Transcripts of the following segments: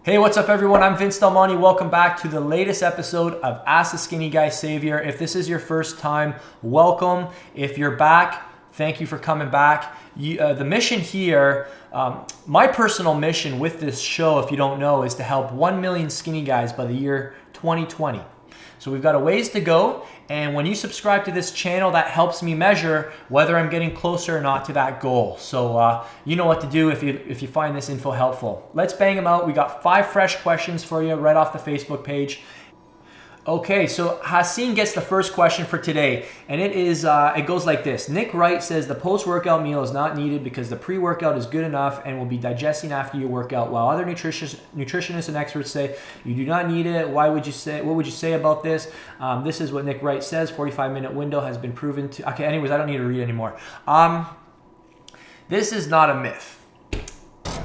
Hey, what's up everyone? I'm Vince Delmonte. Welcome back to the latest episode of Ask the Skinny Guy Savior. If this is your first time, welcome. If you're back, thank you for coming back. The mission here, my personal mission with this show, if you don't know, is to help 1 million skinny guys by the year 2020. So we've got a ways to go, and when you subscribe to this channel, that helps me measure whether I'm getting closer or not to that goal. So you know what to do if you find this info helpful. Let's bang them out. We got 5 fresh questions for you right off the Facebook page. Okay, so Haseen gets the first question for today, and it goes like this. Nick Wright says the post-workout meal is not needed because the pre-workout is good enough and will be digesting after your workout, while other nutritionists and experts say you do not need it. What would you say about this? This is what Nick Wright says. 45-minute window has been proven to... Okay, anyways, I don't need to read anymore. This is not a myth.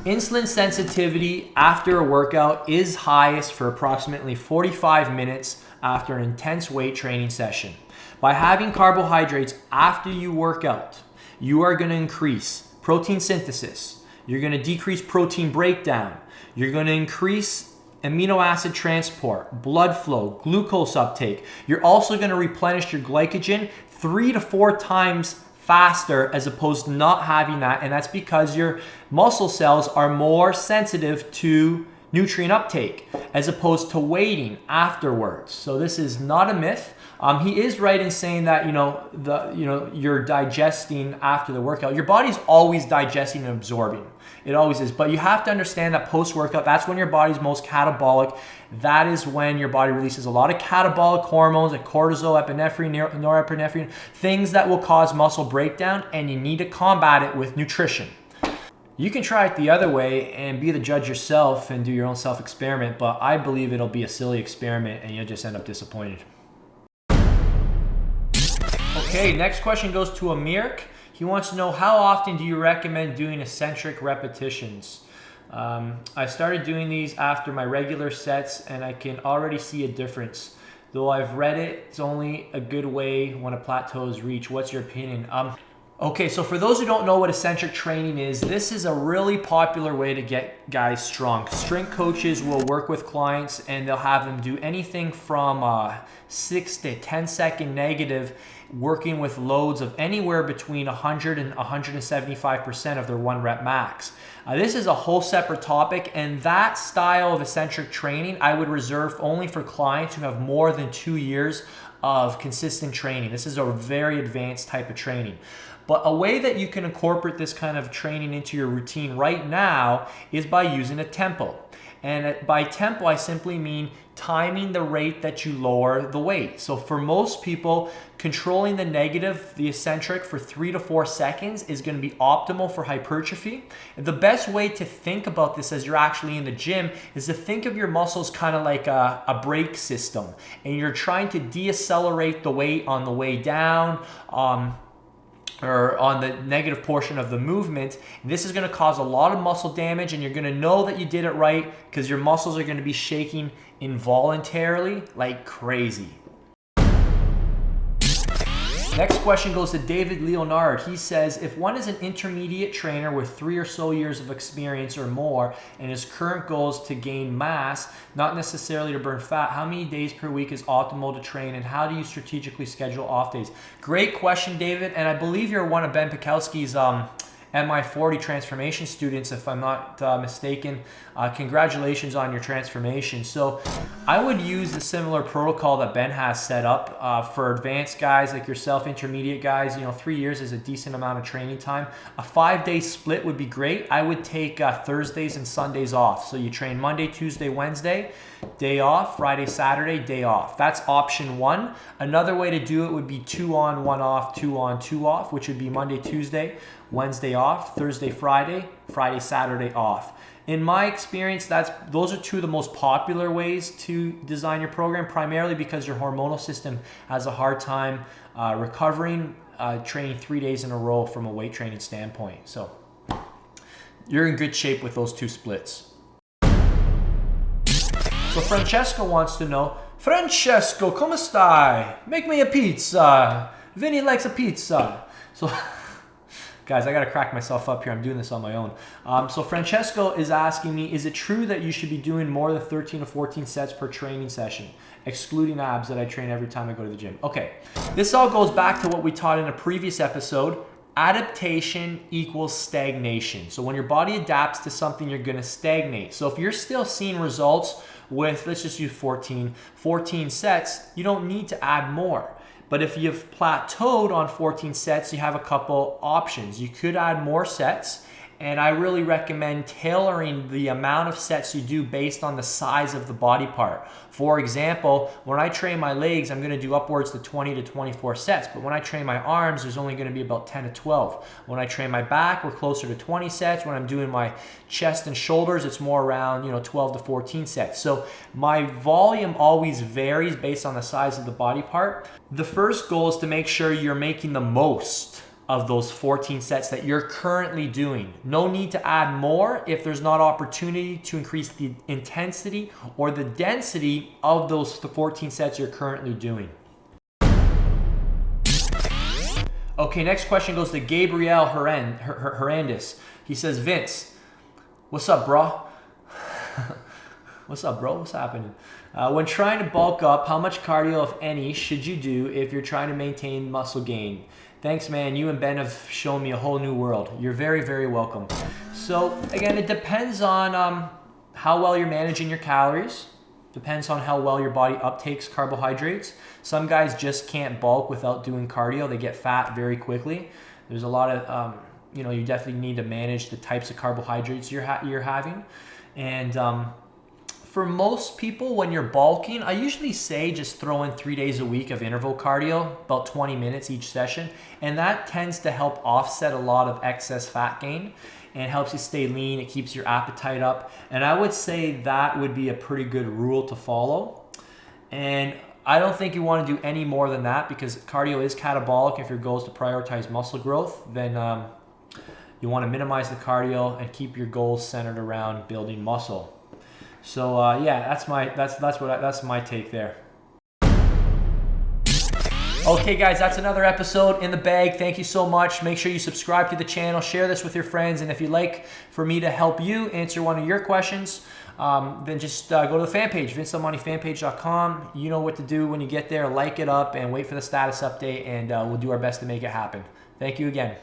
Insulin sensitivity after a workout is highest for approximately 45 minutes after an intense weight training session. By having carbohydrates after you work out, you are going to increase protein synthesis. You're going to decrease protein breakdown. You're going to increase amino acid transport, blood flow, glucose uptake. You're also going to replenish your glycogen 3 to 4 times faster as opposed to not having that, and that's because your muscle cells are more sensitive to nutrient uptake as opposed to waiting afterwards. So this is not a myth. He is right in saying that you're digesting after the workout. Your body's always digesting and absorbing. It always is. But you have to understand that post-workout, that's when your body's most catabolic. That is when your body releases a lot of catabolic hormones like cortisol, epinephrine, norepinephrine, things that will cause muscle breakdown, and you need to combat it with nutrition. You can try it the other way and be the judge yourself and do your own self-experiment, but I believe it'll be a silly experiment and you'll just end up disappointed. Okay, next question goes to Amirk. He wants to know, how often do you recommend doing eccentric repetitions? I started doing these after my regular sets and I can already see a difference. Though I've read it's only a good way when a plateau is reached. What's your opinion? Okay, so for those who don't know what eccentric training is, this is a really popular way to get guys strong. Strength coaches will work with clients and they'll have them do anything from 6 to 10 second negative, working with loads of anywhere between 100 and 175% of their 1 rep max. This is a whole separate topic, and that style of eccentric training I would reserve only for clients who have more than 2 years of consistent training. This is a very advanced type of training. But a way that you can incorporate this kind of training into your routine right now is by using a tempo. And by tempo, I simply mean timing the rate that you lower the weight. So for most people, controlling the negative, the eccentric, for 3 to 4 seconds is going to be optimal for hypertrophy. And the best way to think about this as you're actually in the gym is to think of your muscles kind of like a brake system. And you're trying to decelerate the weight on the way down, or on the negative portion of the movement. This is going to cause a lot of muscle damage, and you're going to know that you did it right because your muscles are going to be shaking involuntarily like crazy. Next question goes to David Leonard. He says, if one is an intermediate trainer with 3 or so years of experience or more, and his current goal is to gain mass, not necessarily to burn fat, how many days per week is optimal to train, and how do you strategically schedule off days? Great question, David, and I believe you're one of Ben Pikowski's MI40 transformation students, if I'm not mistaken. Congratulations on your transformation. So I would use a similar protocol that Ben has set up for advanced guys like yourself, intermediate guys. 3 years is a decent amount of training time. A 5-day split would be great. I would take Thursdays and Sundays off. So you train Monday, Tuesday, Wednesday, day off, Friday, Saturday, day off. That's option 1. Another way to do it would be 2 on, 1 off, 2 on, 2 off, which would be Monday, Tuesday, Wednesday off, Thursday, Friday, Friday, Saturday off. In my experience, those are 2 of the most popular ways to design your program, primarily because your hormonal system has a hard time recovering training 3 days in a row from a weight training standpoint. So you're in good shape with those 2 splits. So Francesco wants to know, Francesco, come stai? Make me a pizza. Vinny likes a pizza. So Guys, I gotta crack myself up here. I'm doing this on my own. So Francesco is asking me, is it true that you should be doing more than 13 to 14 sets per training session, excluding abs that I train every time I go to the gym? Okay, this all goes back to what we taught in a previous episode. Adaptation equals stagnation. So when your body adapts to something, you're gonna stagnate. So if you're still seeing results with, let's just use 14 sets, you don't need to add more. But if you've plateaued on 14 sets, you have a couple options. You could add more sets, and I really recommend tailoring the amount of sets you do based on the size of the body part. For example, when I train my legs, I'm gonna do upwards to 20 to 24 sets, but when I train my arms, there's only gonna be about 10 to 12. When I train my back, we're closer to 20 sets. When I'm doing my chest and shoulders, it's more around 12 to 14 sets. So my volume always varies based on the size of the body part. The first goal is to make sure you're making the most of those 14 sets that you're currently doing. No need to add more if there's not opportunity to increase the intensity or the density of those 14 sets you're currently doing. Okay, next question goes to Gabriel Hernandez. He says, Vince, what's up, bro? What's up, bro? What's happening? When trying to bulk up, how much cardio, if any, should you do if you're trying to maintain muscle gain? Thanks, man. You and Ben have shown me a whole new world. You're very, very welcome. So again, it depends on how well you're managing your calories. Depends on how well your body uptakes carbohydrates. Some guys just can't bulk without doing cardio. They get fat very quickly. There's a lot of, you definitely need to manage the types of carbohydrates you're having. And for most people, when you're bulking, I usually say just throw in 3 days a week of interval cardio, about 20 minutes each session. And that tends to help offset a lot of excess fat gain and helps you stay lean. It keeps your appetite up. And I would say that would be a pretty good rule to follow. And I don't think you want to do any more than that because cardio is catabolic. If your goal is to prioritize muscle growth, then you want to minimize the cardio and keep your goals centered around building muscle. So yeah, that's my take there. Okay guys, that's another episode in the bag. Thank you so much. Make sure you subscribe to the channel, share this with your friends, and if you'd like for me to help you answer one of your questions, then just go to the fan page, vincedelmontefanpage.com. You know what to do when you get there. Like it up and wait for the status update, and we'll do our best to make it happen. Thank you again.